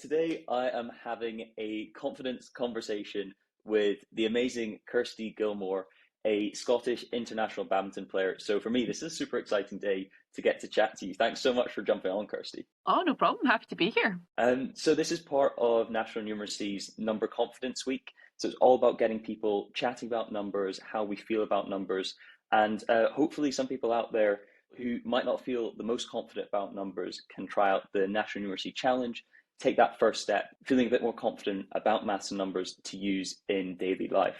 Today, I am having a confidence conversation with the amazing Kirsty Gilmour, a Scottish international badminton player. So for me, this is a super exciting day to get to chat to you. Thanks so much for jumping on, Kirsty. Oh, no problem. Happy to be here. So this is part of National Numeracy's Number Confidence Week. So it's all about getting people chatting about numbers, how we feel about numbers, and hopefully some people out there who might not feel the most confident about numbers can try out the National Numeracy Challenge, take that first step, feeling a bit more confident about maths and numbers to use in daily life.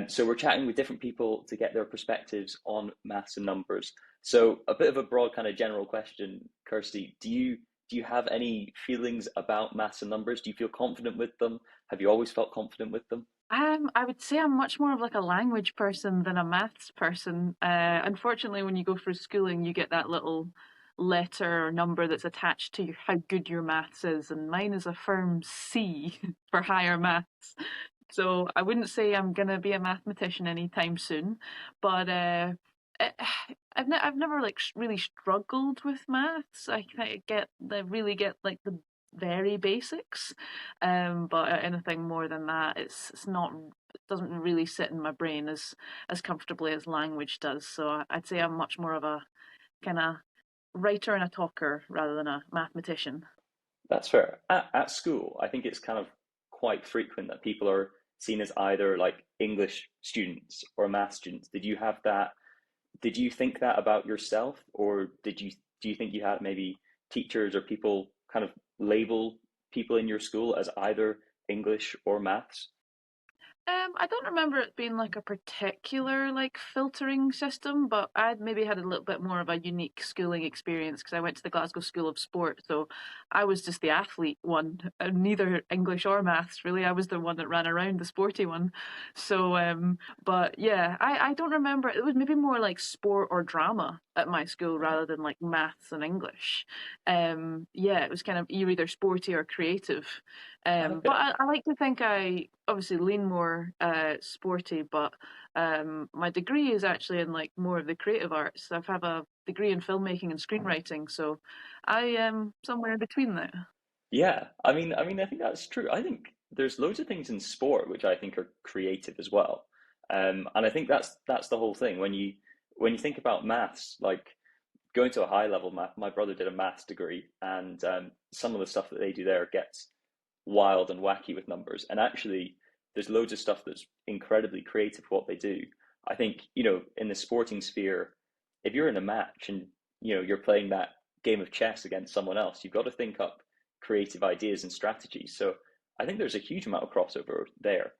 So we're chatting with different people to get their perspectives on maths and numbers. So a bit of a broad kind of general question, Kirsty, do you have any feelings about maths and numbers? Do you feel confident with them? Have you always felt confident with them? I would say I'm much more of like a language person than a maths person. Unfortunately, when you go through schooling, you get that little letter or number that's attached to how good your maths is, and mine is a firm C for higher maths. So I wouldn't say I'm gonna be a mathematician anytime soon, but eh, I've never like really struggled with maths. I really get like the very basics, but anything more than that, it's not it doesn't really sit in my brain as comfortably as language does. So I'd say I'm much more of a kind of writer and a talker rather than a mathematician. That's fair. At school, I think it's kind of quite frequent that people are seen as either like English students or math students. Did you have that? Did you think that about yourself, or do you think you had maybe teachers or people kind of label people in your school as either English or maths? I don't remember it being like a particular like filtering system, but I'd maybe had a little bit more of a unique schooling experience because I went to the Glasgow School of Sport, so I was just the athlete one, neither English or maths really. I was the one that ran around, the sporty one. So, but yeah, I don't remember. It was maybe more like sport or drama at my school rather than like maths and English. Yeah, it was kind of you're either sporty or creative. But Okay. I like to think I obviously lean more sporty, but my degree is actually in like more of the creative arts. I have a degree in filmmaking and screenwriting, so I am somewhere in between there. Yeah, I think that's true. I think there's loads of things in sport which I think are creative as well, and I think that's the whole thing. When you think about maths, like going to a high level math, my brother did a maths degree, and some of the stuff that they do there gets wild and wacky with numbers. And actually, there's loads of stuff that's incredibly creative what they do. I think, in the sporting sphere, if you're in a match and you're playing that game of chess against someone else, you've got to think up creative ideas and strategies. So I think there's a huge amount of crossover there.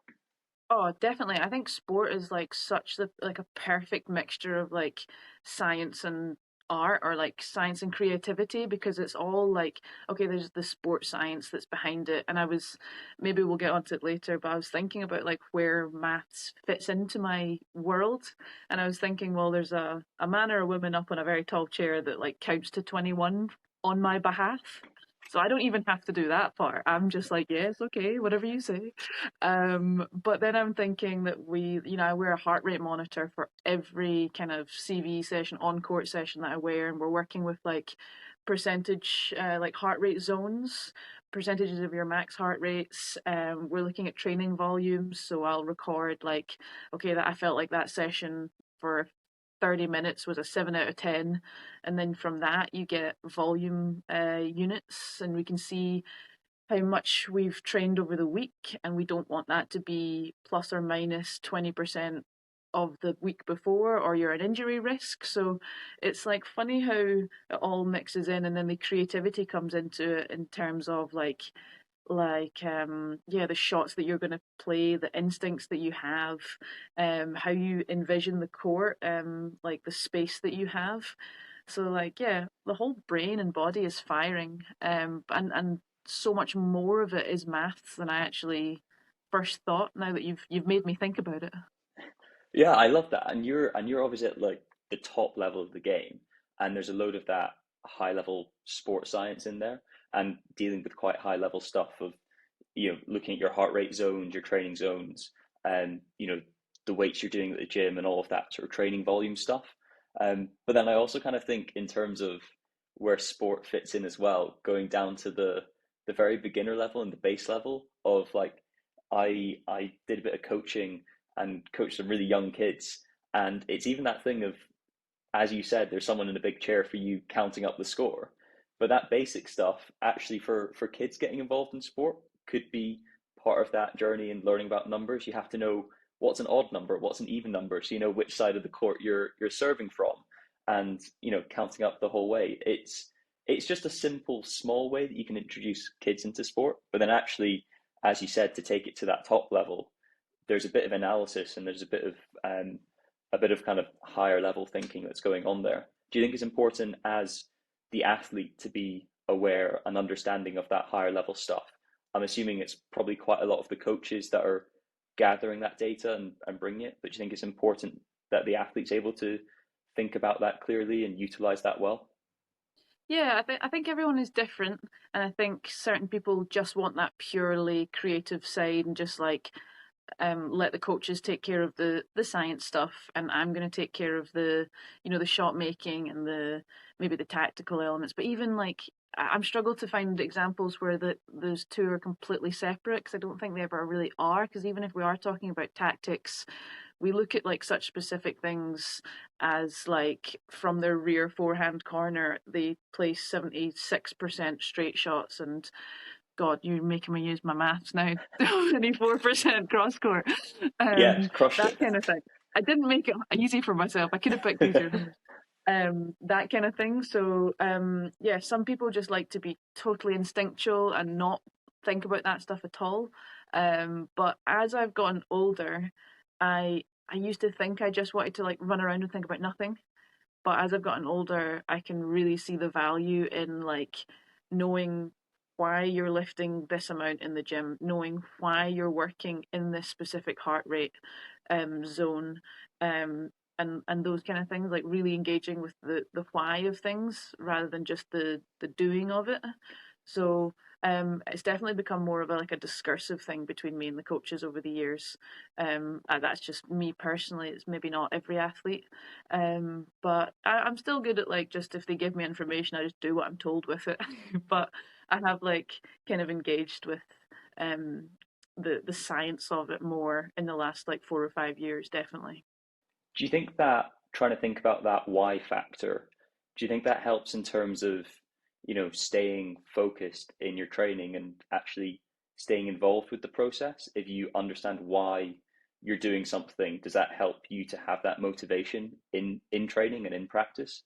Oh, definitely. I think sport is like such the like a perfect mixture of like science and art or like science and creativity because it's all like okay, there's the sport science that's behind it. And I was maybe we'll get onto it later, but I was thinking about like where maths fits into my world. And I was thinking, well, there's a man or a woman up on a very tall chair that like counts to 21 on my behalf. So I don't even have to do that part. I'm just like, yes, okay, whatever you say. But then I'm thinking that I wear a heart rate monitor for every kind of CV session, on court session that I wear, and we're working with like percentage, like heart rate zones, percentages of your max heart rates. We're looking at training volumes, so I'll record like, okay, that I felt like that session for 30 minutes was a 7 out of 10, and then from that you get volume units, and we can see how much we've trained over the week, and we don't want that to be plus or minus 20% of the week before, or you're an injury risk. So it's like funny how it all mixes in, and then the creativity comes into it in terms of yeah, the shots that you're going to play, the instincts that you have, how you envision the court, like the space that you have. So like yeah, the whole brain and body is firing, and so much more of it is maths than I actually first thought. Now that you've made me think about it. Yeah, I love that. And you're obviously at like the top level of the game, and there's a load of that high level sports science in there, and dealing with quite high level stuff of looking at your heart rate zones, your training zones, and the weights you're doing at the gym and all of that sort of training volume stuff. But then I also kind of think in terms of where sport fits in as well, going down to the very beginner level and the base level of like I did a bit of coaching and coached some really young kids, and it's even that thing of, as you said, there's someone in a big chair for you counting up the score. But that basic stuff, actually, for kids getting involved in sport, could be part of that journey and learning about numbers. You have to know what's an odd number, what's an even number, so you know which side of the court you're serving from, and counting up the whole way. It's just a simple, small way that you can introduce kids into sport. But then, actually, as you said, to take it to that top level, there's a bit of analysis and there's um, a bit of kind of higher level thinking that's going on there. Do you think it's important as the athlete to be aware and understanding of that higher level stuff? I'm assuming it's probably quite a lot of the coaches that are gathering that data and bringing it, but do you think it's important that the athlete's able to think about that clearly and utilize that well? Yeah, I think everyone is different, and I think certain people just want that purely creative side and just like let the coaches take care of the science stuff, and I'm going to take care of the shot making and the maybe the tactical elements. But even like I'm struggle to find examples where those two are completely separate, because I don't think they ever really are. Because even if we are talking about tactics, we look at like such specific things as like from their rear forehand corner they place 76% straight shots, and God, you're making me use my maths now. 24% cross court. Yeah, crushed That it. kind of thing. I didn't make it easy for myself. I could have picked easier numbers. That kind of thing. So, yeah, some people just like to be totally instinctual and not think about that stuff at all. But as I've gotten older, I used to think I just wanted to like run around and think about nothing. But as I've gotten older, I can really see the value in like knowing why you're lifting this amount in the gym, knowing why you're working in this specific heart rate zone, and those kind of things, like really engaging with the why of things rather than just the doing of it. So it's definitely become more of like a discursive thing between me and the coaches over the years. And that's just me personally. It's maybe not every athlete, but I'm still good at like just if they give me information, I just do what I'm told with it. But I have like kind of engaged with um the science of it more in the last like 4 or 5 years, definitely. Do you think that trying to think about that why factor, do you think that helps in terms of, staying focused in your training and actually staying involved with the process? If you understand why you're doing something, does that help you to have that motivation in training and in practice?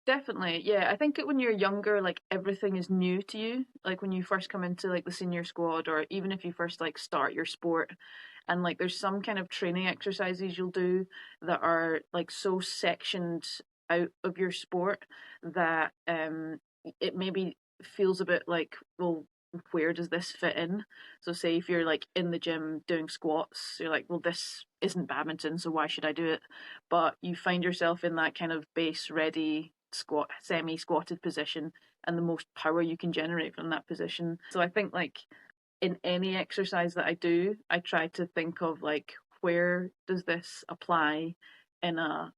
Definitely, yeah. I think when you're younger, like everything is new to you. Like when you first come into like the senior squad, or even if you first like start your sport, and like there's some kind of training exercises you'll do that are like so sectioned out of your sport that it maybe feels a bit like, well, where does this fit in? So say if you're like in the gym doing squats, you're like, well, this isn't badminton, so why should I do it? But you find yourself in that kind of base ready squat, semi squatted position, and the most power you can generate from that position. So I think like in any exercise that I do, I try to think of like, where does this apply in a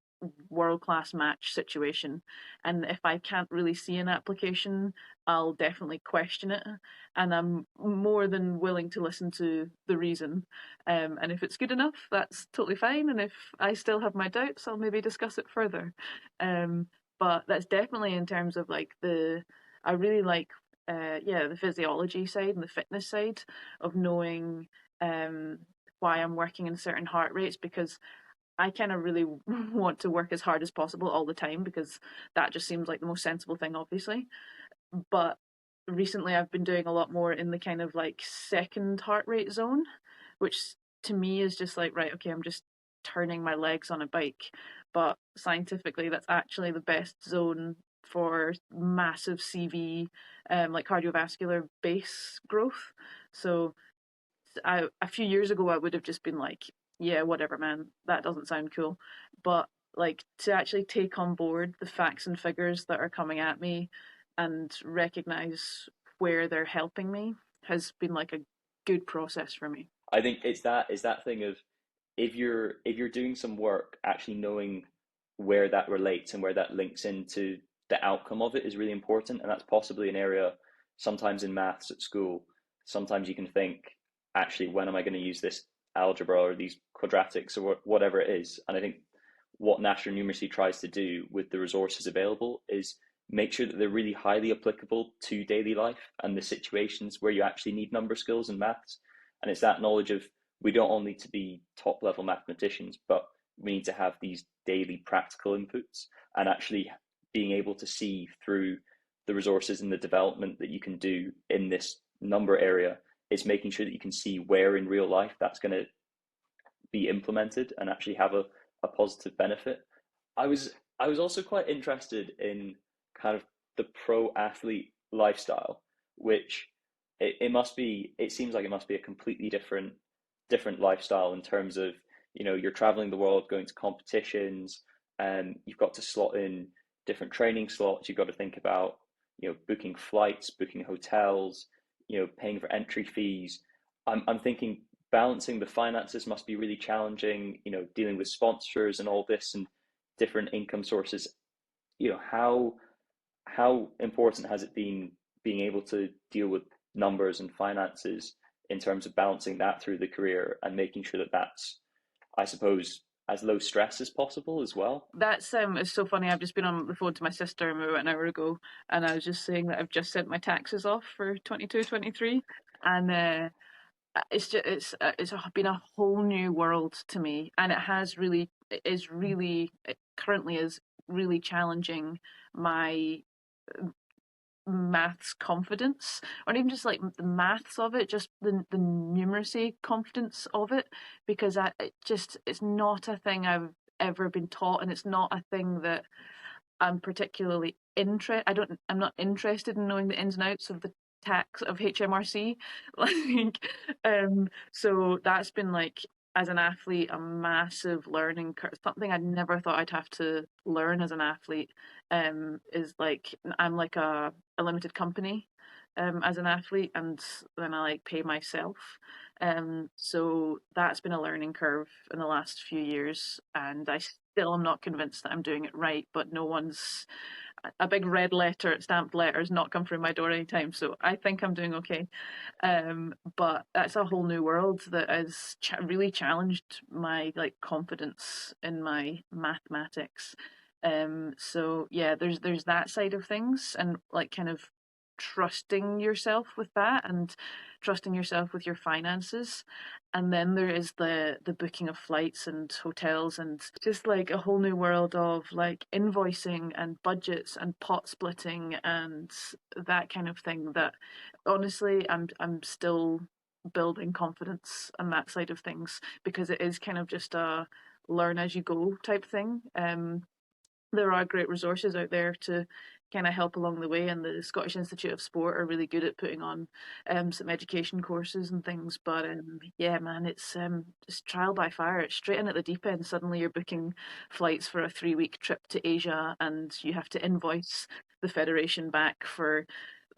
world class match situation? And if I can't really see an application, I'll definitely question it. And I'm more than willing to listen to the reason. And if it's good enough, that's totally fine. And if I still have my doubts, I'll maybe discuss it further. Um, but that's definitely in terms of like I really like yeah, the physiology side and the fitness side of knowing um why I'm working in certain heart rates, because I kind of really want to work as hard as possible all the time, because that just seems like the most sensible thing, obviously. But recently I've been doing a lot more in the kind of like second heart rate zone, which to me is just like, right, okay, I'm just turning my legs on a bike. But scientifically, that's actually the best zone for massive CV, like cardiovascular base growth. So a few years ago, I would have just been like, yeah, whatever, man, that doesn't sound cool. But like to actually take on board the facts and figures that are coming at me and recognize where they're helping me has been like a good process for me. I think it's that thing of, if you're doing some work, actually knowing where that relates and where that links into the outcome of it is really important, and that's possibly an area sometimes in maths at school, sometimes you can think, actually, when am I going to use this algebra or these quadratics or whatever it is? And I think what natural numeracy tries to do with the resources available is make sure that they're really highly applicable to daily life and the situations where you actually need number skills and maths. And it's that knowledge of, we don't all need to be top level mathematicians, but we need to have these daily practical inputs, and actually being able to see through the resources and the development that you can do in this number area is making sure that you can see where in real life that's going to be implemented and actually have a positive benefit. I was I was also quite interested in kind of the pro athlete lifestyle, which it must be. It seems like it must be a completely different lifestyle in terms of, you're traveling the world, going to competitions, and you've got to slot in different training slots. You've got to think about, booking flights, booking hotels, paying for entry fees. I'm thinking balancing the finances must be really challenging, dealing with sponsors and all this and different income sources. How important has it been being able to deal with numbers and finances in terms of balancing that through the career and making sure that that's, I suppose, as low stress as possible as well? That's it's so funny. I've just been on the phone to my sister about an hour ago, and I was just saying that I've just sent my taxes off for 22, 23, and it's been a whole new world to me, and it currently is really challenging my maths confidence, or even just like the maths of it, just the numeracy confidence of it, because it's not a thing I've ever been taught, and it's not a thing that I'm particularly I'm not interested in knowing the ins and outs of the tax of HMRC. Like, so that's been like, as an athlete, a massive learning curve. Something I never thought I'd have to learn as an athlete. Is like, I'm like a limited company as an athlete, and then I like pay myself. So that's been a learning curve in the last few years, and I still am not convinced that I'm doing it right, but no one's a big red letter, stamped letter, has not come through my door anytime, so I think I'm doing okay. But that's a whole new world that has really challenged my like confidence in my mathematics. So yeah, there's that side of things, and like kind of trusting yourself with that, and trusting yourself with your finances. And then there is the booking of flights and hotels, and just like a whole new world of like invoicing and budgets and pot splitting and that kind of thing, that honestly I'm still building confidence on that side of things, because it is kind of just a learn as you go type thing. There are great resources out there to kind of help along the way, and the Scottish Institute of Sport are really good at putting on some education courses and things. But yeah, man, it's just trial by fire. It's straight in at the deep end. Suddenly you're booking flights for a 3 week trip to Asia, and you have to invoice the federation back for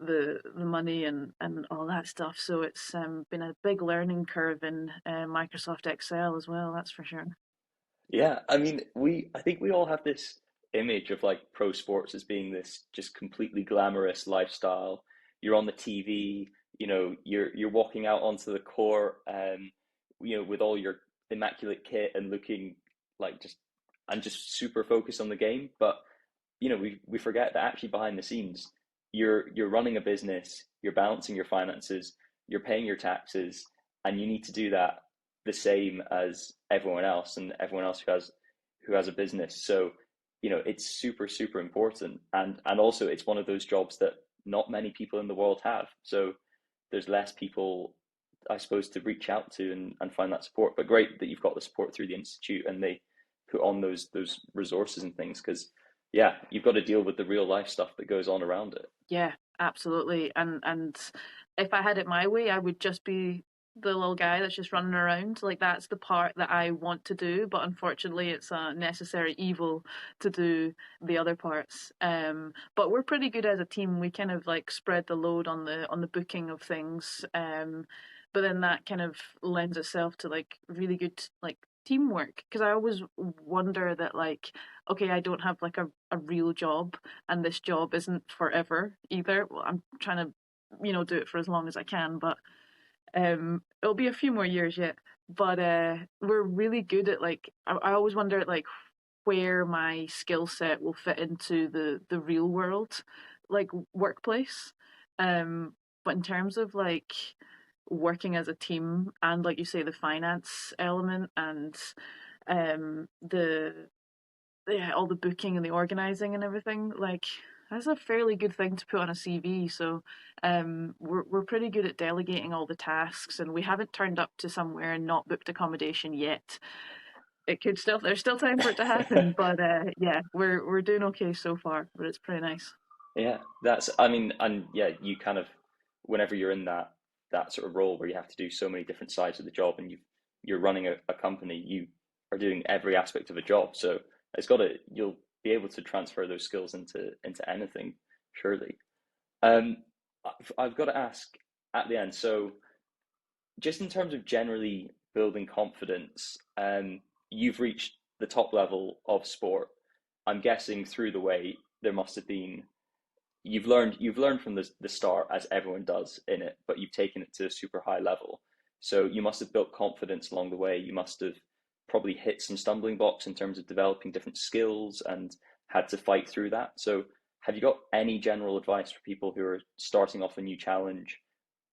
the money and all that stuff. So it's been a big learning curve in Microsoft Excel as well. That's for sure. Yeah, I mean, I think we all have this image of like pro sports as being this just completely glamorous lifestyle. You're on the TV, you're walking out onto the court, with all your immaculate kit and looking like just super focused on the game. But we forget that actually behind the scenes, you're running a business, you're balancing your finances, you're paying your taxes, and you need to do that the same as everyone else and everyone else who has a business. So, it's super, super important. And also it's one of those jobs that not many people in the world have. So there's less people, I suppose, to reach out to and find that support. But great that you've got the support through the institute and they put on those resources and things, because yeah, you've got to deal with the real life stuff that goes on around it. Yeah, absolutely. And if I had it my way, I would just be the little guy that's just running around. Like, that's the part that I want to do, but unfortunately it's a necessary evil to do the other parts. But we're pretty good as a team. We kind of like spread the load on the booking of things. But then that kind of lends itself to like really good like teamwork, because I always wonder that like, okay, I don't have like a real job, and this job isn't forever either. Well, I'm trying to do it for as long as I can, but it'll be a few more years yet. But we're really good at like I always wonder like where my skill set will fit into the real world, like workplace. Um, but in terms of like working as a team and like you say the finance element and the yeah, all the booking and the organizing and everything, like that's a fairly good thing to put on a CV. So we're pretty good at delegating all the tasks, and we haven't turned up to somewhere and not booked accommodation yet. It could still there's still time for it to happen, but yeah, we're doing okay so far. But it's pretty nice. Yeah, that's, I mean, and yeah, you kind of, whenever you're in that sort of role where you have to do so many different sides of the job and you're running a company, you are doing every aspect of a job. So you'll be able to transfer those skills into anything, surely. Um, I've got to ask at the end, so just in terms of generally building confidence, you've reached the top level of sport. I'm guessing through the way there must have been you've learned from the start as everyone does in it, but you've taken it to a super high level. So you must have built confidence along the way. You must have probably hit some stumbling blocks in terms of developing different skills and had to fight through that. So have you got any general advice for people who are starting off a new challenge,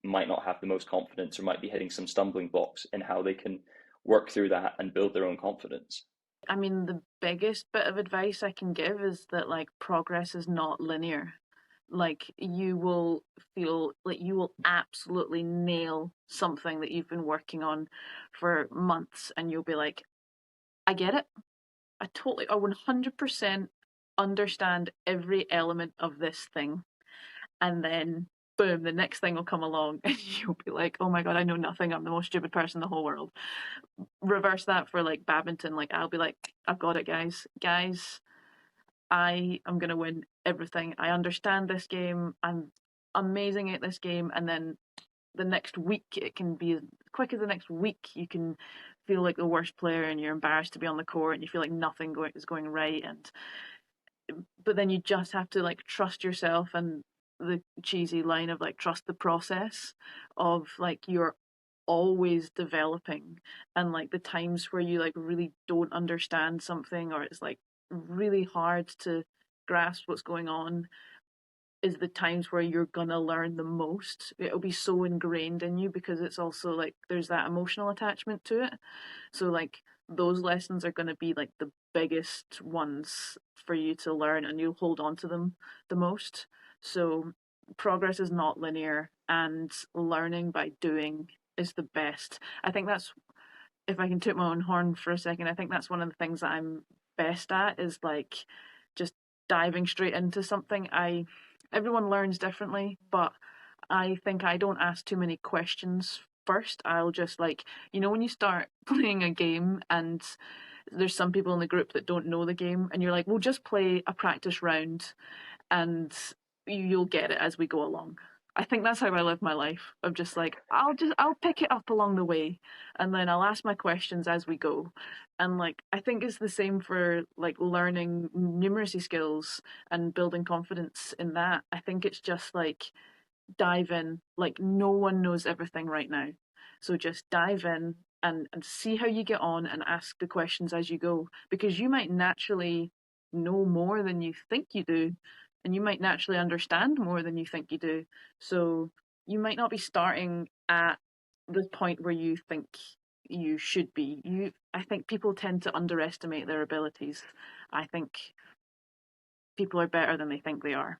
might not have the most confidence or might be hitting some stumbling blocks in how they can work through that and build their own confidence? I mean, the biggest bit of advice I can give is that like progress is not linear. Like you will feel like you will absolutely nail something that you've been working on for months, and you'll be like, I get it. I 100% understand every element of this thing. And then, boom, the next thing will come along, and you'll be like, oh my God, I know nothing. I'm the most stupid person in the whole world. Reverse that for like badminton. Like, I'll be like, I've got it, guys. Guys, I am going to win everything. I understand this game. I'm amazing at this game. And then the next week, it can be as quick as the next week, you can feel like the worst player and you're embarrassed to be on the court and you feel like is going right. And but then you just have to like trust yourself and the cheesy line of like trust the process of like you're always developing, and like the times where you like really don't understand something or it's like really hard to grasp what's going on is the times where you're gonna learn the most. It'll be so ingrained in you because it's also like there's that emotional attachment to it. So like those lessons are gonna be like the biggest ones for you to learn and you'll hold on to them the most. So progress is not linear and learning by doing is the best. I think that's if I can toot my own horn for a second, I think that's one of the things that I'm best at is like just diving straight into something. I everyone learns differently, but I think I don't ask too many questions first. I'll just like when you start playing a game and there's some people in the group that don't know the game and you're like, we'll just play a practice round and you'll get it as we go along. I think that's how I live my life. I'm just like I'll pick it up along the way and then I'll ask my questions as we go. And like I think it's the same for like learning numeracy skills and building confidence in that. I think it's just like dive in. Like no one knows everything right now. So just dive in and see how you get on and ask the questions as you go. Because you might naturally know more than you think you do. And you might naturally understand more than you think you do. So you might not be starting at the point where you think you should be. I think people tend to underestimate their abilities. I think people are better than they think they are.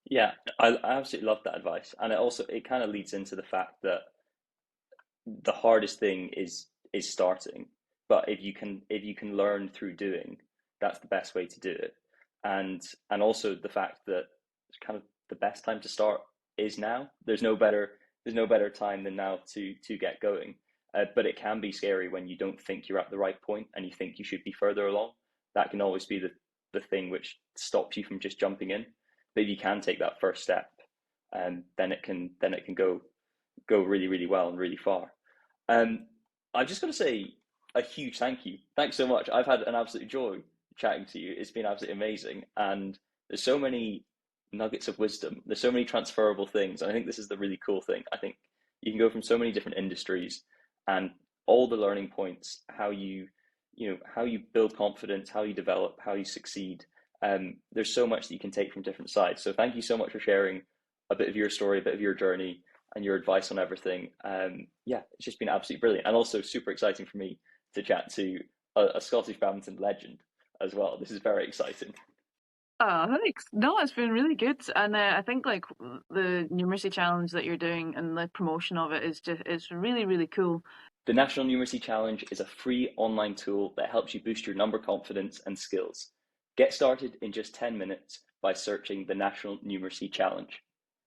Yeah, I absolutely love that advice, and it kind of leads into the fact that the hardest thing is starting. But if you can learn through doing, that's the best way to do it. And also the fact that it's kind of the best time to start is now. There's no better time than now to get going. But it can be scary when you don't think you're at the right point and you think you should be further along. That can always be the thing which stops you from just jumping in. But if you can take that first step, then it can go really, really well and really far. Um, I've just got to say a huge thank you. Thanks so much. I've had an absolute joy chatting to you. It's been absolutely amazing, and there's so many nuggets of wisdom. There's so many transferable things, and I think this is the really cool thing. I think you can go from so many different industries, and all the learning points, how you build confidence, how you develop, how you succeed. There's so much that you can take from different sides. So thank you so much for sharing a bit of your story, a bit of your journey, and your advice on everything. Yeah, it's just been absolutely brilliant, and also super exciting for me to chat to a Scottish badminton legend as well. This is very exciting. Thanks. No, it's been really good, and I think like the numeracy challenge that you're doing and the promotion of it is just it's really really cool. The National Numeracy Challenge is a free online tool that helps you boost your number confidence and skills. Get started in just 10 minutes by searching the National Numeracy Challenge.